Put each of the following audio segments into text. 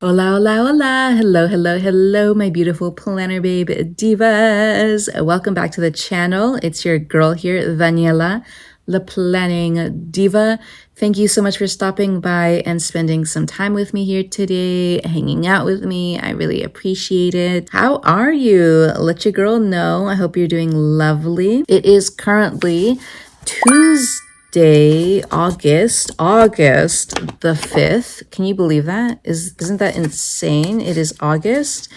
Hola, hola, hola. Hello, hello, hello, my beautiful planner babe divas. Welcome back to the channel. It's your girl here, Daniela, the planning diva. Thank you so much for stopping by and spending some time with me here today, hanging out with me. I really appreciate it. How are you? Let your girl know. I hope you're doing lovely. It is currently Tuesday, August the 5th. Can you believe that? Isn't that insane? It is August.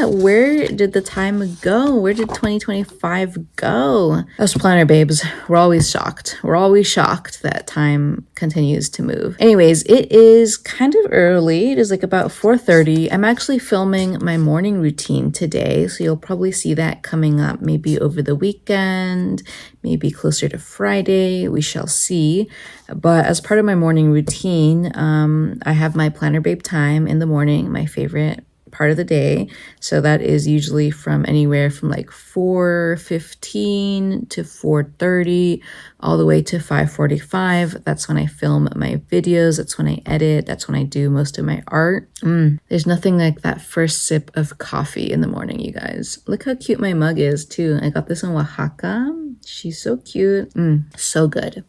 Where did the time go? Where did 2025 go? Us planner babes, we're always shocked. We're always shocked that time continues to move. Anyways, it is kind of early. It is like about 4:30. I'm actually filming my morning routine today, so you'll probably see that coming up maybe over the weekend, maybe closer to Friday. We shall see. But as part of my morning routine, I have my planner babe time in the morning, my favorite part of the day. So that is usually from anywhere from like 4:15 to 4:30 all the way to 5:45. That's when I film my videos. That's when I edit. That's when I do most of my art. There's nothing like that first sip of coffee in the morning, you guys. Look how cute my mug is too. I got this in Oaxaca. She's so cute. So good.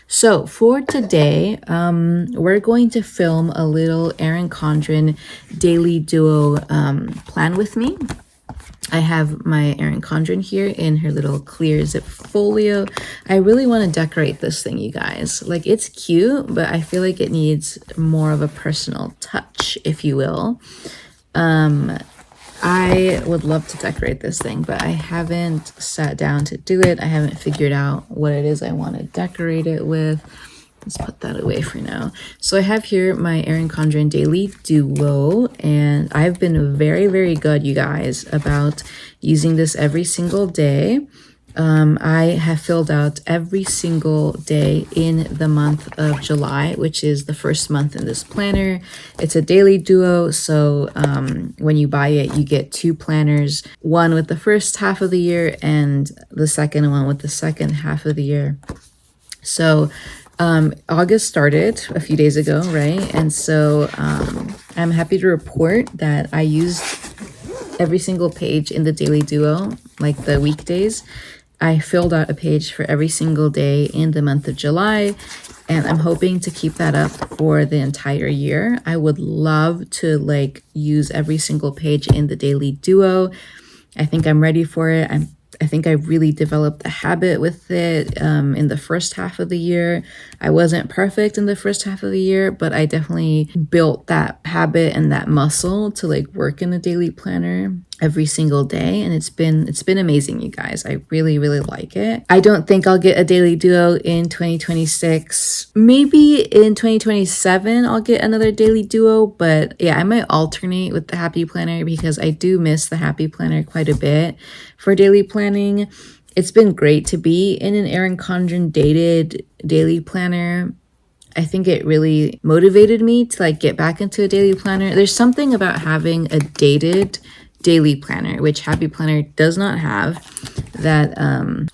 So for today, we're going to film a little Erin Condren daily duo plan with me. I have my Erin Condren here in her little clear zip folio. I really want to decorate this thing, you guys. Like, it's cute, but I feel like it needs more of a personal touch, if you will. I would love to decorate this thing, but I haven't sat down to do it. I haven't figured out what it is I want to decorate it with. Let's put that away for now. So I have here my Erin Condren Daily Duo, and I've been very, very good, you guys, about using this every single day. I have filled out every single day in the month of July, which is the first month in this planner. It's a daily duo, so when you buy it, you get two planners, one with the first half of the year and the second one with the second half of the year. So August started a few days ago, right? And so I'm happy to report that I used every single page in the daily duo, like the weekdays. I filled out a page for every single day in the month of July, and I'm hoping to keep that up for the entire year. I would love to like use every single page in the daily duo. I think I'm ready for it. I think I really developed a habit with it in the first half of the year. I wasn't perfect in the first half of the year, but I definitely built that habit and that muscle to like work in the daily planner every single day, and it's been amazing, you guys. I really, really like it. I don't think I'll get a daily duo in 2026. Maybe in 2027 I'll get another daily duo, but yeah, I might alternate with the happy planner because I do miss the happy planner quite a bit for daily planning. It's been great to be in an Erin Condren dated daily planner. I think it really motivated me to like get back into a daily planner. There's something about having a dated daily planner, which happy planner does not have, that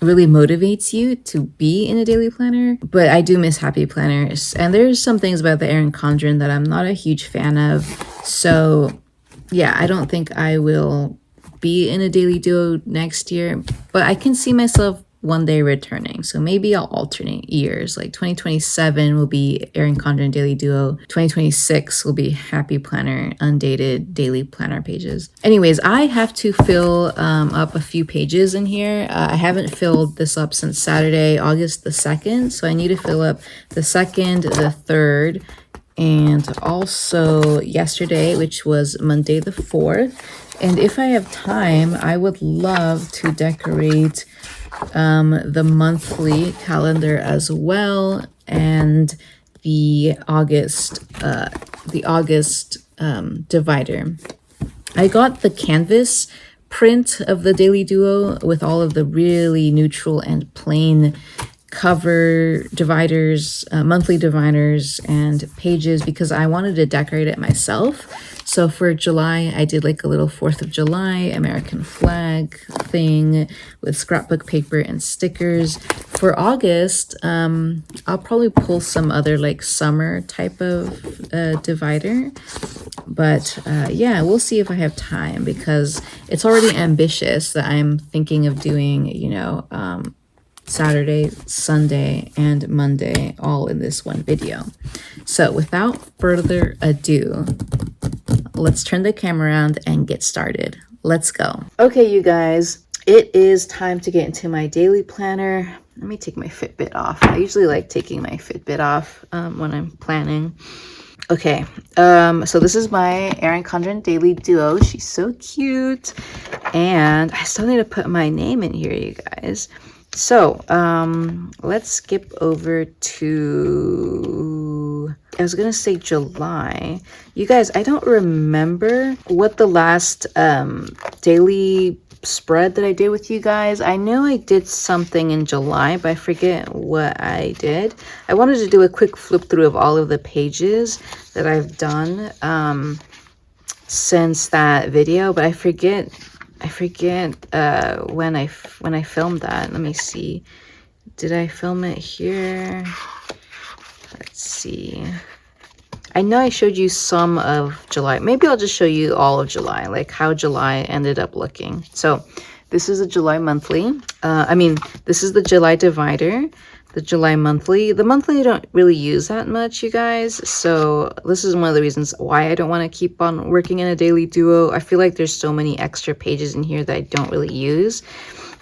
really motivates you to be in a daily planner. But I do miss happy planners, and there's some things about the Erin Condren that I'm not a huge fan of. So yeah, I don't think I will be in a daily duo next year, but I can see myself one day returning. So maybe I'll alternate years. Like 2027 will be Erin Condren Daily Duo. 2026 will be Happy Planner Undated Daily Planner pages. Anyways, I have to fill up a few pages in here. I haven't filled this up since Saturday, August the 2nd. So I need to fill up the 2nd, the 3rd, and also yesterday, which was Monday the 4th. And if I have time, I would love to decorate the monthly calendar as well, and the August divider. I got the canvas print of the daily duo with all of the really neutral and plain cover dividers, monthly dividers and pages, because I wanted to decorate it myself. So for July, I did like a little 4th of July American flag thing with scrapbook paper and stickers. For August, I'll probably pull some other like summer type of divider. But yeah, we'll see if I have time, because it's already ambitious that I'm thinking of doing, you know, Saturday, Sunday, and Monday all in this one video. So without further ado, let's turn the camera around and get started. Let's go. Okay, you guys, it is time to get into my daily planner. Let me take my Fitbit off. I usually like taking my Fitbit off when I'm planning. Okay, so this is my Erin Condren Daily Duo. She's so cute. And I still need to put my name in here, you guys. So, let's skip over to, I was gonna say July. You guys, I don't remember what the last daily spread that I did with you guys. I know I did something in July, but I forget what I did. I wanted to do a quick flip through of all of the pages that I've done since that video, but I forget when I filmed that. Let me see. Did I film it here? Let's see. I know I showed you some of July. Maybe I'll just show you all of July, like how July ended up looking. So this is a July monthly. This is the July divider, the July monthly. The monthly I don't really use that much, you guys. So this is one of the reasons why I don't want to keep on working in a daily duo. I feel like there's so many extra pages in here that I don't really use.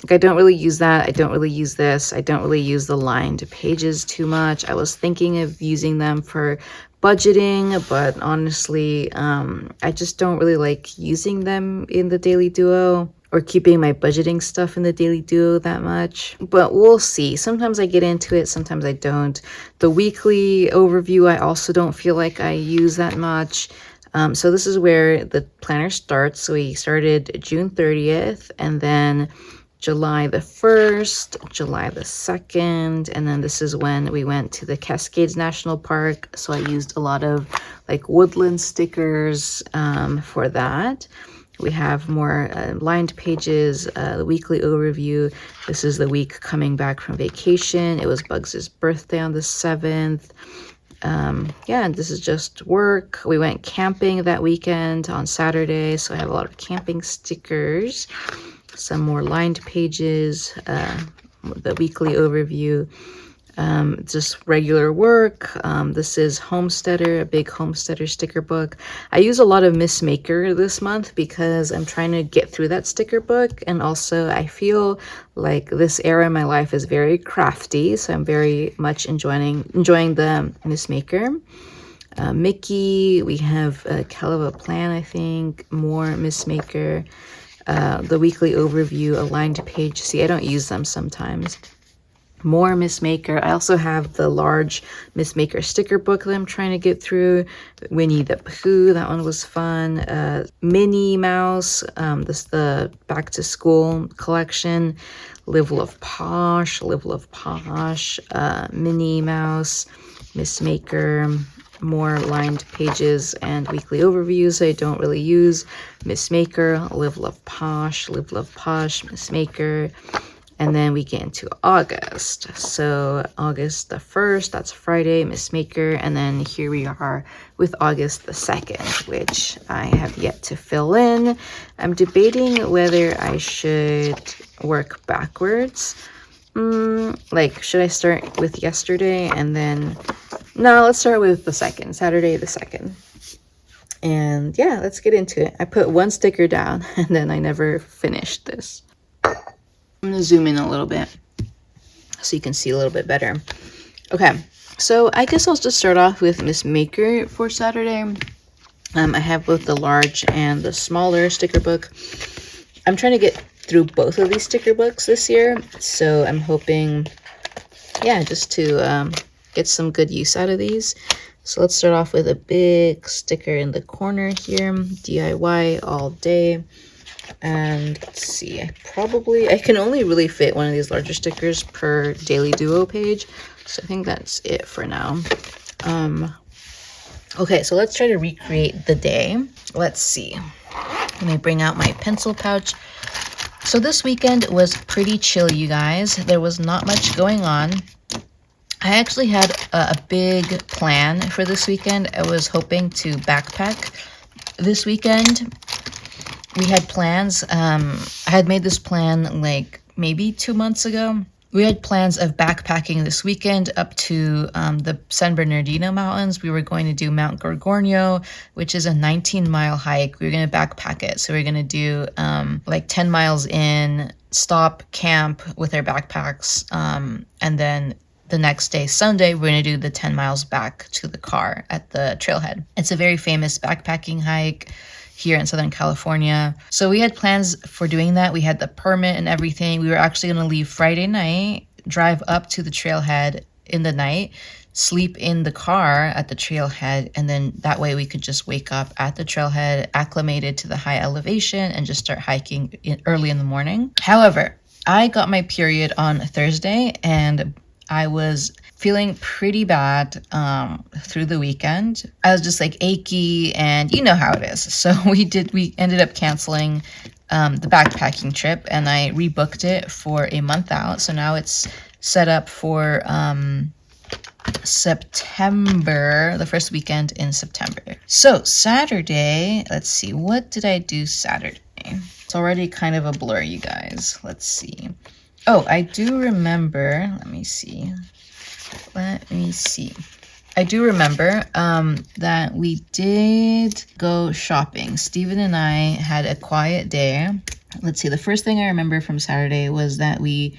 Like, I don't really use that. I don't really use this. I don't really use the lined pages too much. I was thinking of using them for budgeting, but honestly, I just don't really like using them in the daily duo, or keeping my budgeting stuff in the daily duo that much. But we'll see. Sometimes I get into it, sometimes I don't. The weekly overview, I also don't feel like I use that much. So this is where the planner starts. So we started June 30th, and then July the 1st, July the 2nd, and then this is when we went to the Cascades National Park. So I used a lot of like woodland stickers for that. We have more lined pages, the weekly overview. This is the week coming back from vacation. It was Bugs's birthday on the 7th. Yeah, and this is just work. We went camping that weekend on Saturday, so I have a lot of camping stickers. Some more lined pages, the weekly overview, just regular work. This is Homesteader, a big Homesteader sticker book. I use a lot of Miss Maker this month because I'm trying to get through that sticker book, and also I feel like this era in my life is very crafty, so I'm very much enjoying the Miss Maker. Mickey, we have a hell of a plan, I think. More Miss Maker. The weekly overview, a lined page. See, I don't use them sometimes. More Miss Maker. I also have the large Miss Maker sticker book that I'm trying to get through. Winnie the Pooh, that one was fun. Minnie Mouse, this the back to school collection. Live Love Posh, Minnie Mouse, Miss Maker. More lined pages and weekly overviews I don't really use. Miss Maker, Live Love Posh, Miss Maker. And then we get into August. So August the 1st, that's Friday, Miss Maker. And then here we are with August the 2nd, which I have yet to fill in. I'm debating whether I should work backwards. Like, should I start with yesterday and then... No, let's start with the 2nd, Saturday the 2nd. And yeah, let's get into it. I put one sticker down and then I never finished this. I'm gonna zoom in a little bit so you can see a little bit better. Okay, so I guess I'll just start off with Miss Maker for Saturday. I have both the large and the smaller sticker book. I'm trying to get through both of these sticker books this year, so I'm hoping, yeah, just to get some good use out of these. So let's start off with a big sticker in the corner here, DIY all day. And let's see, I can only really fit one of these larger stickers per daily duo page, so I think that's it for now. Okay, so let's try to recreate the day. Let's see, let me bring out my pencil pouch. So this weekend was pretty chill, you guys. There was not much going on. I actually had a big plan for this weekend. I was hoping to backpack this weekend we had plans. I had made this plan like maybe 2 months ago. We had plans of backpacking this weekend up to the San Bernardino Mountains. We were going to do Mount Gorgonio, which is a 19-mile hike. We were going to backpack it. So we are going to do like 10 miles in, stop, camp with our backpacks, and then the next day, Sunday, we're going to do the 10 miles back to the car at the trailhead. It's a very famous backpacking hike here in Southern California. So we had plans for doing that. We had the permit and everything. We were actually going to leave Friday night, drive up to the trailhead in the night, sleep in the car at the trailhead, and then that way we could just wake up at the trailhead, acclimated to the high elevation, and just start hiking early in the morning. However, I got my period on Thursday, and I was feeling pretty bad through the weekend. I was just like achy, and you know how it is. So we ended up canceling the backpacking trip, and I rebooked it for a month out. So now it's set up for September, the first weekend in September. So Saturday, let's see, what did I do Saturday? It's already kind of a blur, you guys. Let's see. Oh, I do remember, let me see. I do remember that we did go shopping. Steven and I had a quiet day. Let's see, the first thing I remember from Saturday was that we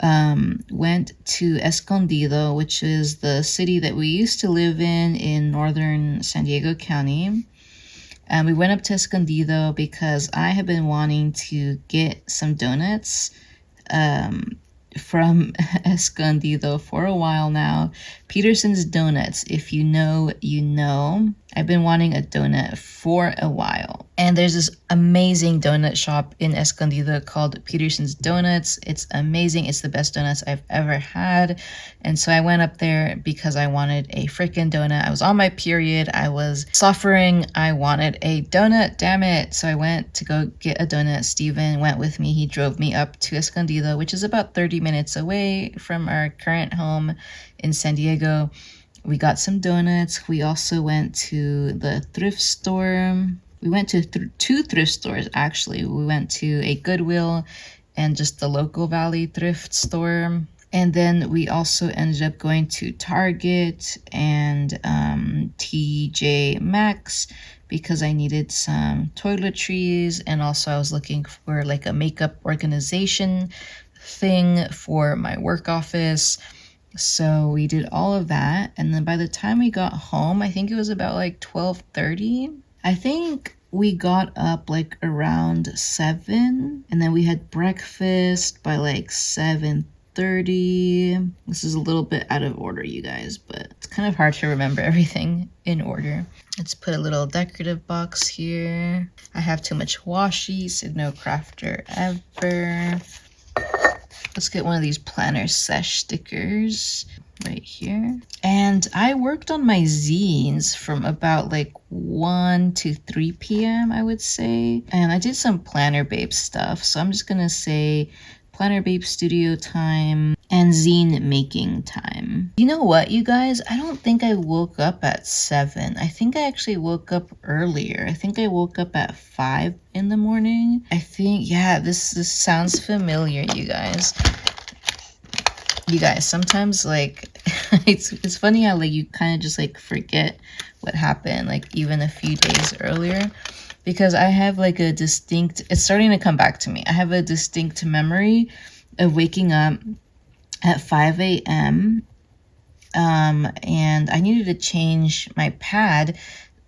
went to Escondido, which is the city that we used to live in northern San Diego County. And we went up to Escondido because I have been wanting to get some donuts from Escondido for a while now. Peterson's Donuts, if you know, you know. I've been wanting a donut for a while. And there's this amazing donut shop in Escondido called Peterson's Donuts. It's amazing. It's the best donuts I've ever had. And so I went up there because I wanted a freaking donut. I was on my period. I was suffering. I wanted a donut, damn it. So I went to go get a donut. Steven went with me. He drove me up to Escondido, which is about 30 minutes away from our current home in San Diego. We got some donuts. We also went to the thrift store. We went to two thrift stores, actually. We went to a Goodwill and just the local Valley thrift store. And then we also ended up going to Target and TJ Maxx because I needed some toiletries. And also I was looking for like a makeup organization thing for my work office. So we did all of that, and then by the time we got home, I think it was about like 12:30. I think we got up like around 7, and then we had breakfast by like 7:30. This is a little bit out of order, you guys, but it's kind of hard to remember everything in order. Let's put a little decorative box here. I have too much washi, said no crafter ever. Let's get one of these planner sesh stickers right here. And I worked on my zines from about like 1 to 3 p.m. I would say. And I did some Planner Babe stuff. So I'm just going to say Planner Babe studio time and zine making time. You know what, you guys? I don't think I woke up at 7. I think I actually woke up earlier. I think I woke up at 5 in the morning. I think, yeah, this sounds familiar, you guys. You guys, sometimes like it's funny how like you kind of just like forget what happened like even a few days earlier, because I have like a distinct, it's starting to come back to me. I have a distinct memory of waking up at 5 a.m. And I needed to change my pad,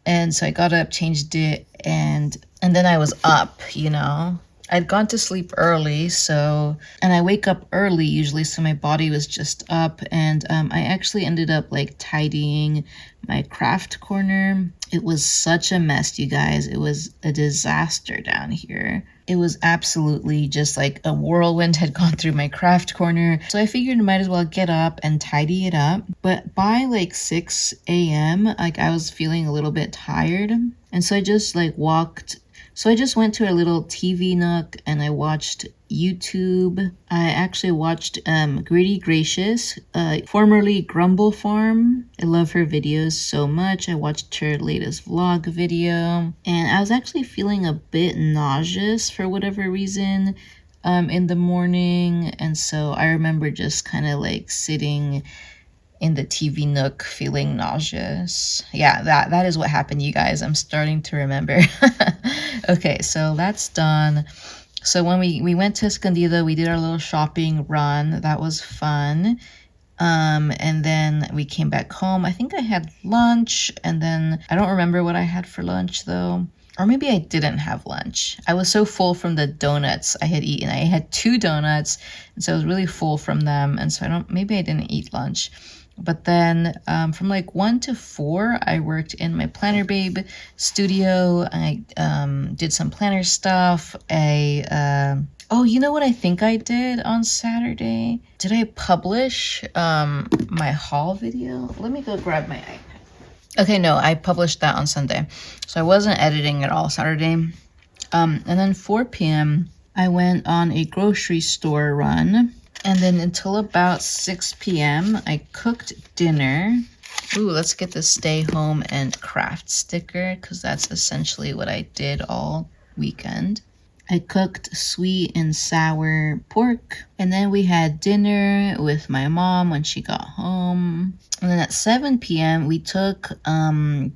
and so I got up, changed it, and then I was up, you know. I'd gone to sleep early, and I wake up early usually, so my body was just up, and I actually ended up like tidying my craft corner. It was such a mess, you guys. It was a disaster down here. It was absolutely just like a whirlwind had gone through my craft corner. So I figured I might as well get up and tidy it up. But by like 6 a.m., like I was feeling a little bit tired. And so I just like went to a little TV nook and I watched YouTube. I actually watched Gritty Gracious, formerly Grumble Farm. I love her videos so much. I watched her latest vlog video, and I was actually feeling a bit nauseous for whatever reason in the morning, and so I remember just kind of like sitting in the TV nook feeling nauseous. Yeah, that is what happened, you guys. I'm starting to remember. Okay, so that's done. So when we went to Escondido, we did our little shopping run. That was fun. And then we came back home. I think I had lunch, and then I don't remember what I had for lunch though. Or maybe I didn't have lunch. I was so full from the donuts I had eaten. I had 2 donuts, and so I was really full from them. And so maybe I didn't eat lunch. But then from like 1 to 4, I worked in my Planner Babe studio. I did some planner stuff. Oh, you know what I think I did on Saturday? Did I publish my haul video? Let me go grab my iPad. Okay, no, I published that on Sunday. So I wasn't editing at all Saturday. And then 4 p.m., I went on a grocery store run. And then until about 6 p.m., I cooked dinner. Ooh, let's get the stay home and craft sticker, because that's essentially what I did all weekend. I cooked sweet and sour pork, and then we had dinner with my mom when she got home. And then at 7 p.m., we took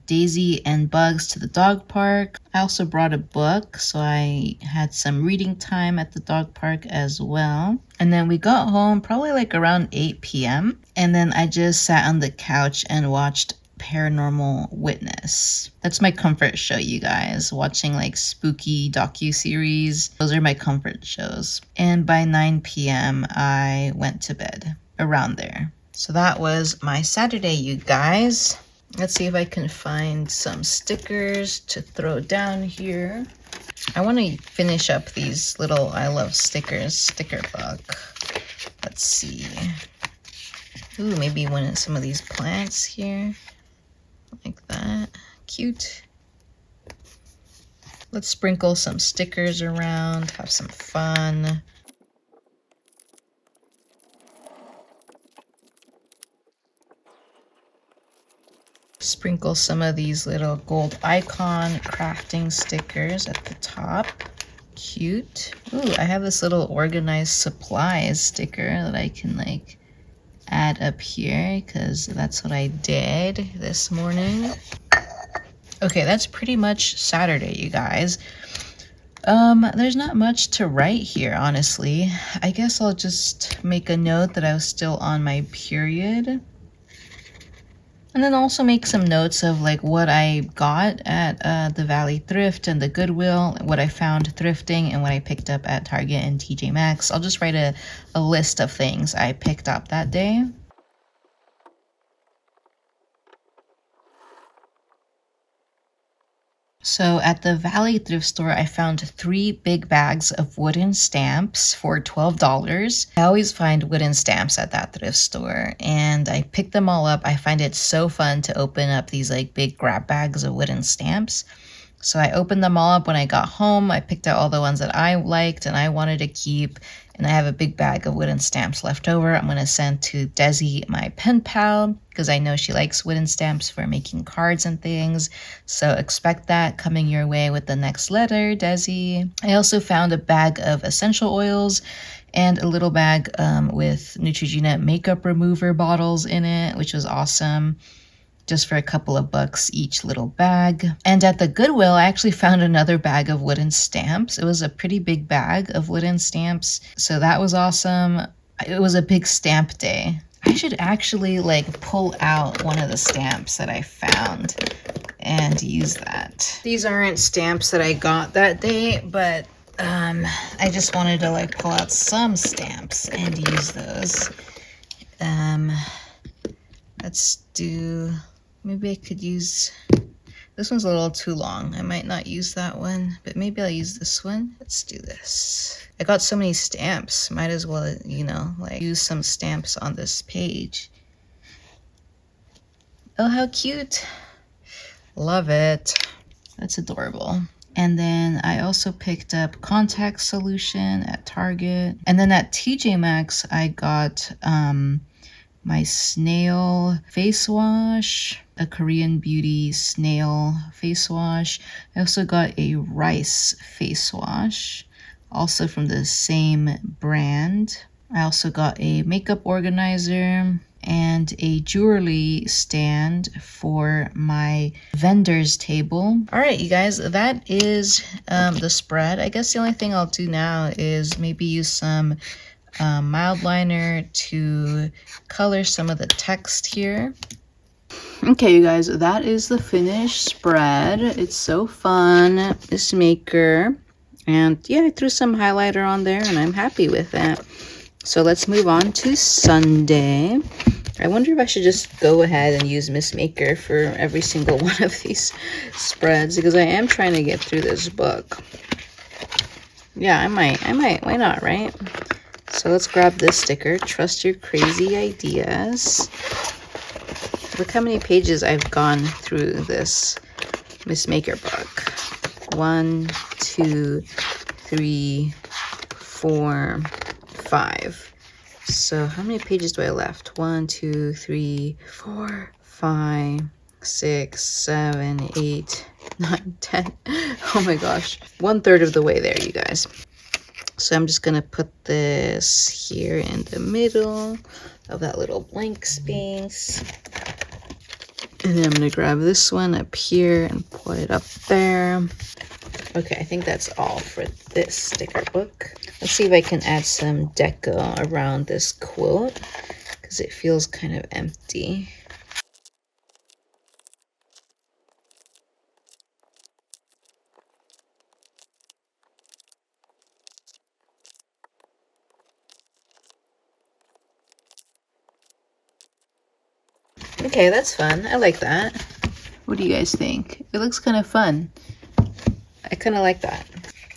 Daisy and Bugs to the dog park. I also brought a book, so I had some reading time at the dog park as well. And then we got home probably like around 8 p.m. And then I just sat on the couch and watched Paranormal Witness. That's my comfort show, you guys. Watching like spooky docu-series. Those are my comfort shows. And by 9 p.m. I went to bed, around there. So that was my Saturday, you guys. Let's see if I can find some stickers to throw down here. I want to finish up these little I love stickers sticker book. Let's see. Ooh, maybe one of some of these plants here. Like that. Cute. Let's sprinkle some stickers around, have some fun. Sprinkle some of these little gold icon crafting stickers at the top. Cute. Ooh, I have this little organized supplies sticker that I can like add up here, because that's what I did this morning. Okay, that's pretty much Saturday, you guys. There's not much to write here, honestly. I guess I'll just make a note that I was still on my period. And then also make some notes of like what I got at the Valley Thrift and the Goodwill, what I found thrifting, and what I picked up at Target and TJ Maxx. I'll just write a list of things I picked up that day. So at the Valley thrift store, I found 3 big bags of wooden stamps for $12. I always find wooden stamps at that thrift store, and I picked them all up. I find it so fun to open up these like big grab bags of wooden stamps. So I opened them all up when I got home. I picked out all the ones that I liked and I wanted to keep. And I have a big bag of wooden stamps left over. I'm going to send to Desi, my pen pal, because I know she likes wooden stamps for making cards and things. So expect that coming your way with the next letter, Desi. I also found a bag of essential oils and a little bag with Neutrogena makeup remover bottles in it, which was awesome. Just for a couple of bucks each little bag. And at the Goodwill, I actually found another bag of wooden stamps. It was a pretty big bag of wooden stamps, so that was awesome. It was a big stamp day. I should actually like pull out one of the stamps that I found and use that. These aren't stamps that I got that day, but I just wanted to like pull out some stamps and use those. Let's do... Maybe I could use, this one's a little too long. I might not use that one, but maybe I'll use this one. Let's do this. I got so many stamps. Might as well, you know, like use some stamps on this page. Oh, how cute. Love it. That's adorable. And then I also picked up contact solution at Target. And then at TJ Maxx, I got my snail face wash, a Korean Beauty snail face wash. I also got a rice face wash, also from the same brand. I also got a makeup organizer and a jewelry stand for my vendor's table. All right, you guys, that is the spread. I guess the only thing I'll do now is maybe use some mild liner to color some of the text here. Okay, you guys, that is the finished spread. It's so fun, this maker. And yeah, I threw some highlighter on there and I'm happy with it. So let's move on to Sunday. I wonder if I should just go ahead and use Miss Maker for every single one of these spreads, because I am trying to get through this book. Yeah, I might. Why not, right? So let's grab this sticker. Trust your crazy ideas. Look how many pages I've gone through this Miss Maker book. 1, 2, 3, 4, 5. So how many pages do I left? 1, 2, 3, 4, 5, 6, 7, 8, 9, 10. Oh my gosh. 1/3 of the way there, you guys. So I'm just gonna put this here in the middle of that little blank space. And then I'm gonna grab this one up here and put it up there. Okay, I think that's all for this sticker book. Let's see if I can add some deco around this quote, because it feels kind of empty. Okay, that's fun. I like that. What do you guys think? It looks kind of fun. I kind of like that.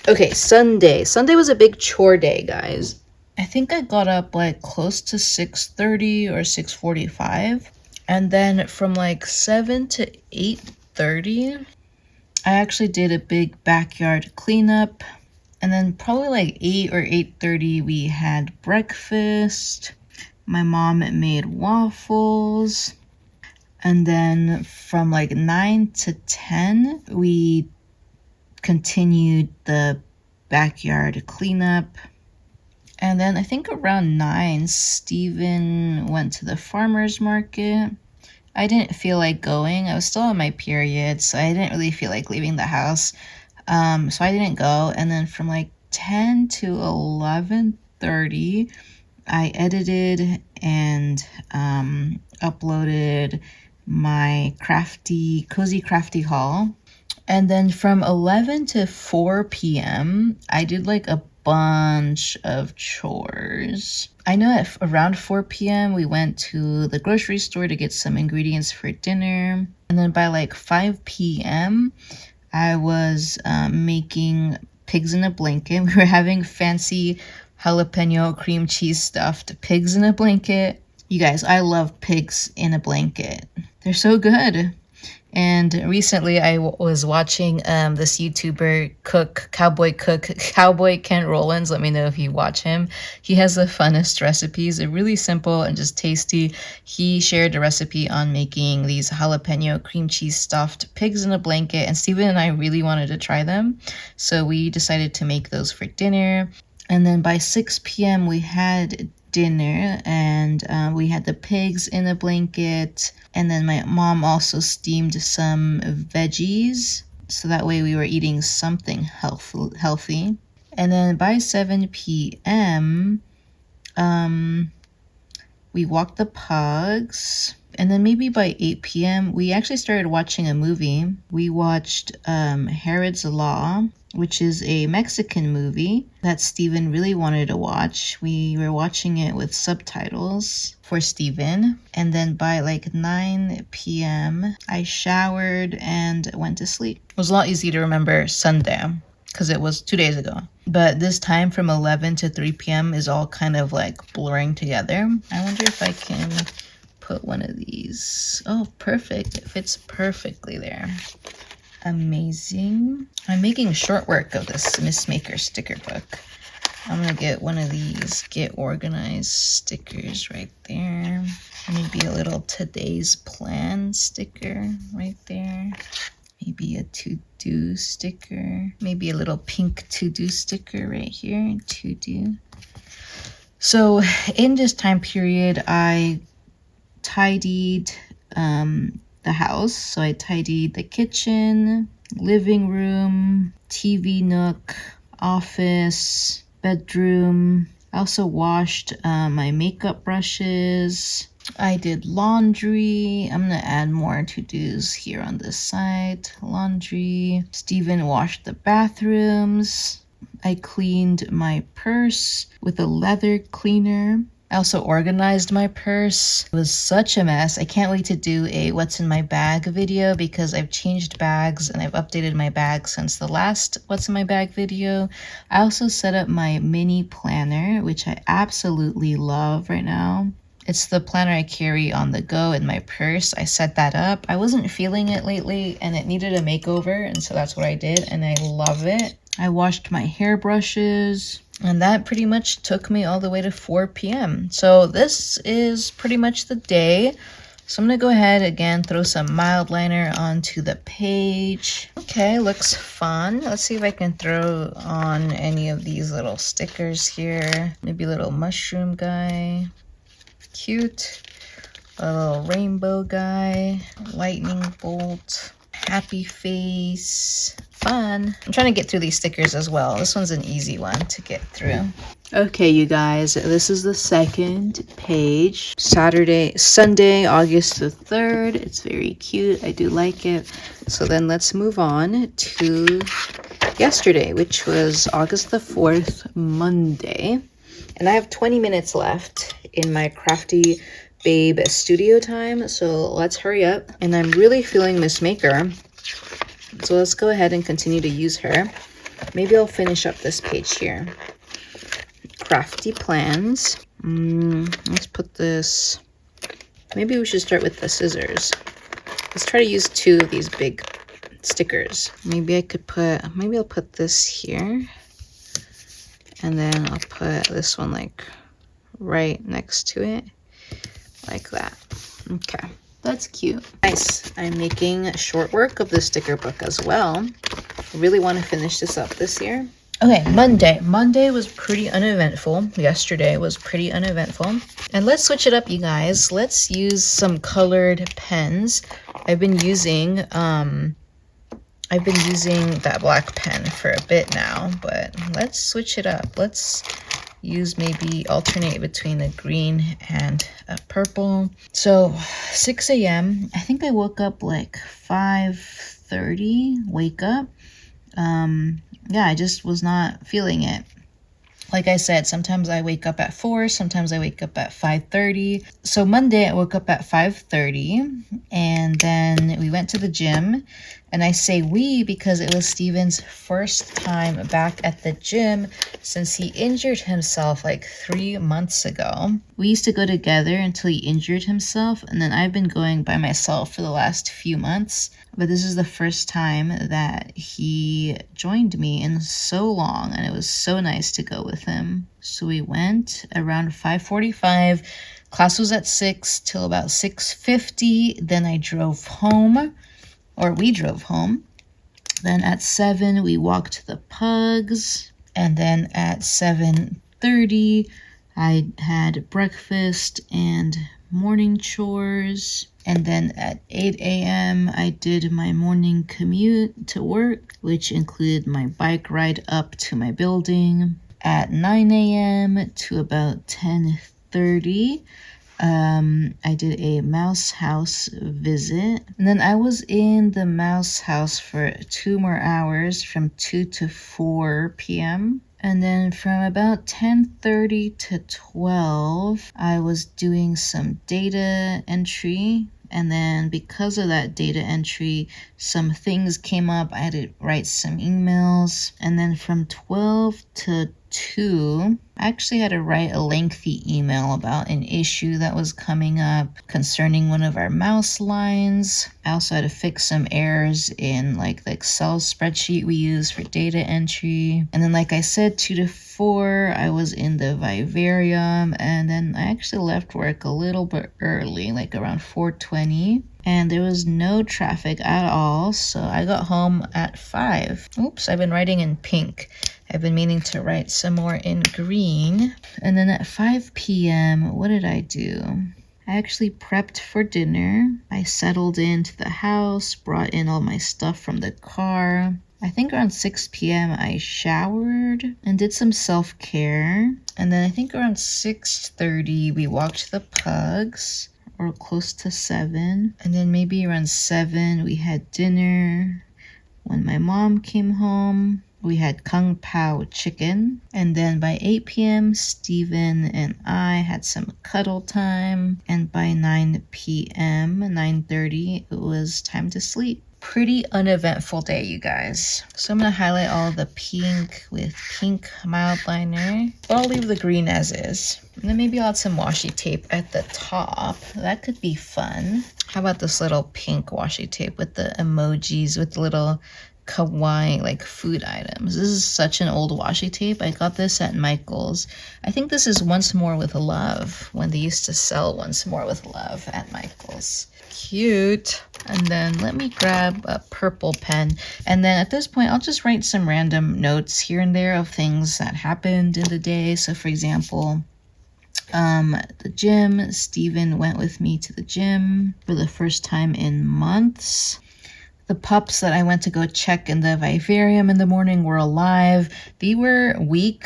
Okay, Sunday. Sunday was a big chore day, guys. I think I got up like close to 6:30 or 6:45. And then from like 7 to 8:30, I actually did a big backyard cleanup. And then probably like 8 or 8:30, we had breakfast. My mom made waffles. And then from like 9 to 10, we continued the backyard cleanup. And then I think around 9, Steven went to the farmer's market. I didn't feel like going. I was still on my period, so I didn't really feel like leaving the house. So I didn't go. And then from like 10 to 11:30, I edited and uploaded my cozy crafty haul. And then from 11 to 4 p.m., I did like a bunch of chores. I know at around 4 p.m. we went to the grocery store to get some ingredients for dinner. And then by like 5 p.m., I was making pigs in a blanket. We were having fancy jalapeno cream cheese stuffed pigs in a blanket. You guys, I love pigs in a blanket. They're so good. And recently I was watching this YouTuber Cowboy Kent Rollins. Let me know if you watch him. He has the funnest recipes. They're really simple and just tasty. He shared a recipe on making these jalapeno cream cheese stuffed pigs in a blanket, and Steven and I really wanted to try them. So we decided to make those for dinner. And then by 6 p.m. we had dinner, and we had the pigs in a blanket, and then my mom also steamed some veggies, so that way we were eating something healthy. And then by 7 p.m. We walked the pugs, and then maybe by 8 p.m. we actually started watching a movie. We watched Herod's Law, which is a Mexican movie that Steven really wanted to watch. We were watching it with subtitles for Steven. And then by like 9 p.m., I showered and went to sleep. It was a lot easier to remember Sunday because it was 2 days ago. But this time from 11 to 3 p.m. is all kind of like blurring together. I wonder if I can put one of these. Oh, perfect. It fits perfectly there. amazing. I'm making short work of this Miss Maker sticker book. I'm gonna get one of these get organized stickers right there. Maybe a little today's plan sticker right there. Maybe a to-do sticker. Maybe a little pink to-do sticker right here, to-do. So in this time period, I tidied the house. So I tidied the kitchen, living room, TV nook, office, bedroom. I also washed my makeup brushes. I did laundry. I'm gonna add more to-dos here on this side. Laundry. Steven washed the bathrooms. I cleaned my purse with a leather cleaner. I also organized my purse. It was such a mess. I can't wait to do a what's in my bag video because I've changed bags and I've updated my bag since the last what's in my bag video. I also set up my mini planner, which I absolutely love right now. It's the planner I carry on the go in my purse. I set that up. I wasn't feeling it lately and it needed a makeover, and so that's what I did, and I love it. I washed my hairbrushes, and that pretty much took me all the way to 4 p.m. So this is pretty much the day. So I'm gonna go ahead again, throw some mild liner onto the page. Okay, looks fun. Let's see if I can throw on any of these little stickers here. Maybe a little mushroom guy. Cute. A little rainbow guy. Lightning bolt. Happy face. Fun. I'm trying to get through these stickers as well. This one's an easy one to get through. Okay, you guys, this is the second page. Sunday, August the 3rd. It's very cute. I do like it. So then let's move on to yesterday, which was August the 4th, Monday. And I have 20 minutes left in my crafty babe studio time. So let's hurry up. And I'm really feeling Miss Maker. So let's go ahead and continue to use her. Maybe I'll finish up this page here. Crafty plans. Let's put this. Maybe we should start with the scissors. Let's try to use 2 of these big stickers. Maybe I'll put this here. And then I'll put this one like right next to it. Like that. Okay. That's cute. Nice. I'm making short work of the sticker book as well. I really want to finish this up this year. Okay, Monday. Monday was pretty uneventful. Yesterday was pretty uneventful. And let's switch it up, you guys. Let's use some colored pens. I've been using that black pen for a bit now, but let's switch it up. Let's use maybe alternate between a green and a purple. So 6 a.m. I think I woke up like 5:30 wake up. Yeah, I just was not feeling it. Like I said, sometimes I wake up at 4, sometimes I wake up at 5:30. So Monday I woke up at 5:30 and then we went to the gym. And I say we because it was Steven's first time back at the gym since he injured himself like 3 months ago. We used to go together until he injured himself, and then I've been going by myself for the last few months. But this is the first time that he joined me in so long, and it was so nice to go with him. So we went around 5:45. Class was at 6 till about 6:50. Then I drove home. Or we drove home. Then at 7, we walked the pugs. And then at 7:30, I had breakfast and morning chores. And then at 8 a.m., I did my morning commute to work, which included my bike ride up to my building. At 9 a.m. to about 10:30, I did a mouse house visit. And then I was in the mouse house for 2 more hours from 2 to 4 p.m. And then from about 10:30 to 12, I was doing some data entry And then because of that data entry, some things came up. I had to write some emails. And then from 12 to 2, I actually had to write a lengthy email about an issue that was coming up concerning one of our mouse lines. I also had to fix some errors in like the Excel spreadsheet we use for data entry. And then like I said, 2 to 4, I was in the vivarium, and then I actually left work a little bit early, like around 4:20. And there was no traffic at all, so I got home at 5. Oops, I've been writing in pink. I've been meaning to write some more in green. And then at 5 p.m., what did I do? I actually prepped for dinner. I settled into the house, brought in all my stuff from the car. I think around 6 p.m. I showered and did some self-care. And then I think around 6:30 we walked the pugs, or close to 7. And then maybe around 7 we had dinner. When my mom came home, we had Kung Pao chicken. And then by 8 p.m., Steven and I had some cuddle time. And by 9 p.m., 9:30, it was time to sleep. Pretty uneventful day, you guys. So I'm going to highlight all the pink with pink mild liner. But I'll leave the green as is. And then maybe I'll add some washi tape at the top. That could be fun. How about this little pink washi tape with the emojis, with the little kawaii like food items. This is such an old washi tape. I got this at Michael's. I think this is Once More with Love, when they used to sell Once More with Love at Michael's. Cute. And then let me grab a purple pen. And then at this point, I'll just write some random notes here and there of things that happened in the day. So for example, the gym, Steven went with me to the gym for the first time in months. The pups that I went to go check in the vivarium in the morning were alive. They were weak.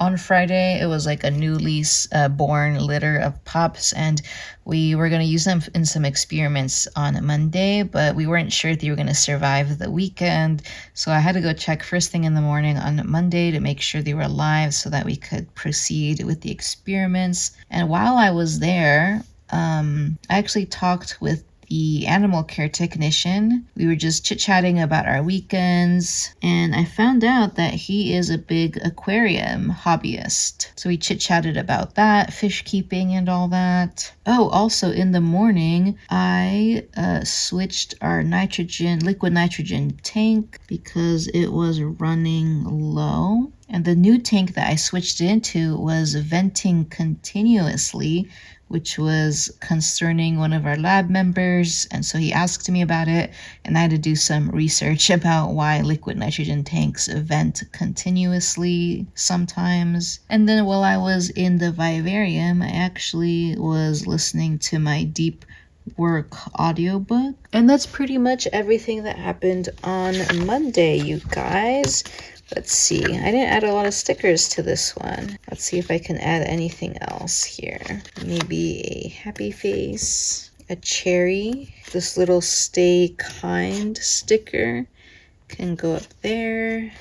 On Friday, it was like a newly born litter of pups, and we were going to use them in some experiments on Monday, but we weren't sure if they were going to survive the weekend. So I had to go check first thing in the morning on Monday to make sure they were alive so that we could proceed with the experiments. And while I was there, I actually talked with the animal care technician. We were just chit-chatting about our weekends, and I found out that he is a big aquarium hobbyist. So we chit-chatted about that, fish keeping and all that. Oh, also in the morning, I switched our liquid nitrogen tank because it was running low. And the new tank that I switched into was venting continuously, which was concerning one of our lab members. And so he asked me about it, and I had to do some research about why liquid nitrogen tanks vent continuously sometimes. And then while I was in the vivarium, I actually was listening to my deep work audiobook. And that's pretty much everything that happened on Monday, you guys. Let's see. I didn't add a lot of stickers to this one. Let's see if I can add anything else here. Maybe a happy face, a cherry. This little stay kind sticker can go up there.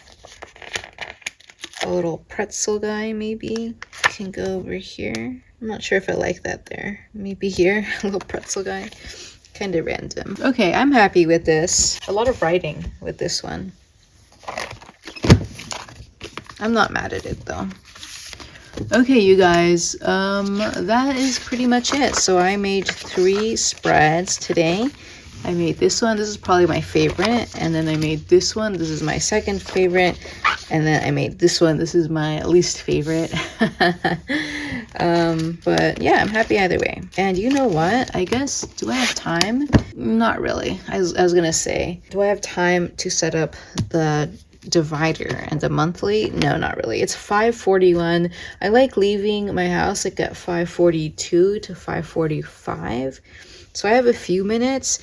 A little pretzel guy maybe can go over here. I'm not sure if I like that there. Maybe here, a little pretzel guy. Kind of random. Okay, I'm happy with this. A lot of writing with this one. I'm not mad at it though. Okay, you guys, that is pretty much it. So I made 3 spreads today. I made this one. This is probably my favorite. And then I made this one. This is my second favorite. And then I made this one. This is my least favorite. But yeah, I'm happy either way. And you know what? I guess, do I have time? Not really. I was going to say, do I have time to set up the divider and the monthly? No, not really. It's 5:41. I like leaving my house like at 5:42 to 5:45. So I have a few minutes,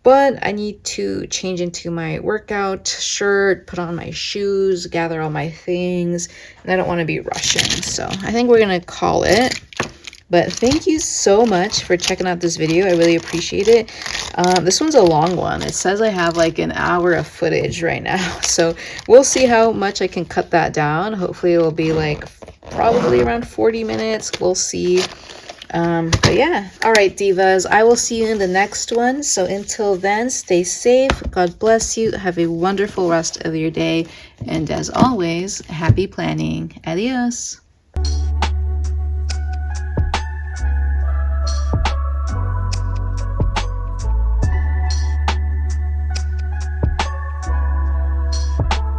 but I need to change into my workout shirt, put on my shoes, gather all my things, and I don't want to be rushing. So I think we're going to call it. But thank you so much for checking out this video. I really appreciate it. This one's a long one. It says I have like an hour of footage right now. So we'll see how much I can cut that down. Hopefully it will be like probably around 40 minutes. We'll see. But yeah, all right, divas, I will see you in the next one. So until then, stay safe. God bless you. Have a wonderful rest of your day. And as always, happy planning. Adios.